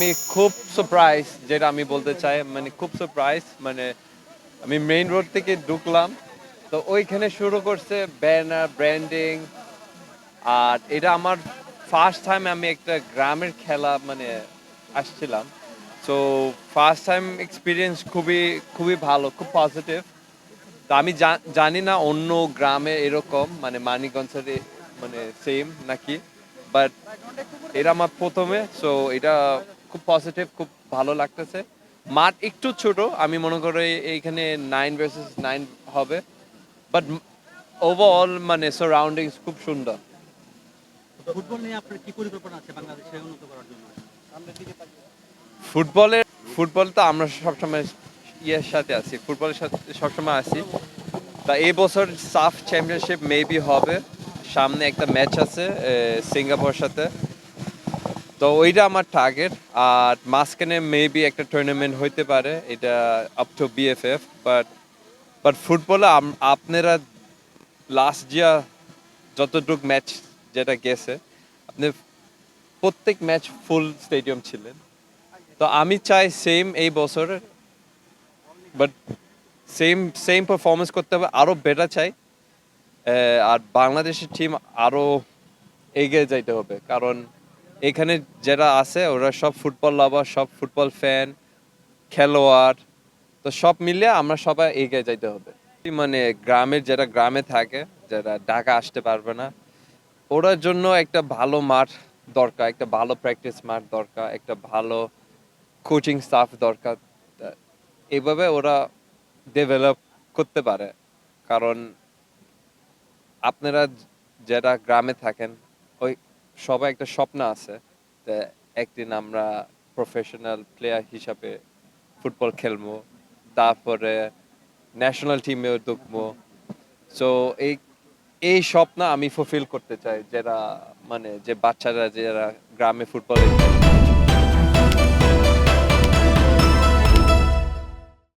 আমি খুব সারপ্রাইজ, যেটা আমি বলতে চাই, মানে খুব সারপ্রাইজ। মানে আমি মেইন রোড থেকে ঢুকলাম, তো ওইখানে শুরু করছে ব্যানার ব্র্যান্ডিং। আর এটা আমার ফার্স্ট টাইম আমি একটা গ্রামের খেলা মানে আসছিলাম। সো ফার্স্ট টাইম এক্সপিরিয়েন্স খুবই খুবই ভালো, খুব পজিটিভ। তো আমি জানি না অন্য গ্রামে এরকম মানে মানিকগঞ্জের মানে সেম নাকি, বাট এটা আমার প্রথমে। সো এটা খুব পজিটিভ, খুব ভালো লাগতেছে। মাঠ একটু ছোট, আমি মনে করি এইখানে 9 ভার্সেস 9 হবে, বাট ওভারঅল মানে সারাউন্ডিংস খুব সুন্দর। ফুটবল নিয়ে আপনার কি পরিকল্পনা আছে বাংলাদেশে উন্নত করার জন্য? ফুটবলের ফুটবল তো আমরা সবসময় ইয়ের সাথে আছি, ফুটবলের সাথে সবসময় আছি। তা এই বছর সাফ চ্যাম্পিয়নশিপ মেবি হবে, সামনে একটা ম্যাচ আছে সিঙ্গাপুরের সাথে। তো ওইটা আমার টার্গেট। আর মাঝখানে মেবি একটা টুর্নামেন্ট হইতে পারে, এটা আপ টু বিএফএফ। বাট ফুটবলে আপনারা লাস্ট ইয়ার যতটুক ম্যাচ যেটা গেছে, আপনি প্রত্যেক ম্যাচ ফুল স্টেডিয়াম ছিলেন। তো আমি চাই সেম এই বছর, বাট সেম সেম পারফরমেন্স করতে হবে, আরো বেটার চাই। আর বাংলাদেশের টিম আরো এগিয়ে যাইতে হবে, কারণ এখানে যারা আছে ওরা সব ফুটবল লাভার, সব ফুটবল ফ্যান, খেলোয়াড়। তো সব মিলে আমরা সবাই এগিয়ে যাইতে হবে। মানে গ্রামের যারা গ্রামে থাকে, যারা ঢাকা আসতে পারবে না, ওরার জন্য একটা ভালো মাঠ দরকার, একটা ভালো প্র্যাকটিস মাঠ দরকার, একটা ভালো কোচিং স্টাফ দরকার। তা এইভাবে ওরা ডেভেলপ করতে পারে। কারণ আপনারা যারা গ্রামে থাকেন, ওই সবাই একটা স্বপ্ন আছে যে একদিন আমরা প্রফেশনাল প্লেয়ার হিসাবে ফুটবল খেলবো, তারপরে ন্যাশনাল টিমেও ঢুকবো। সো এই এই স্বপ্ন আমি ফুলফিল করতে চাই, যারা মানে যে বাচ্চারা যারা গ্রামে ফুটবল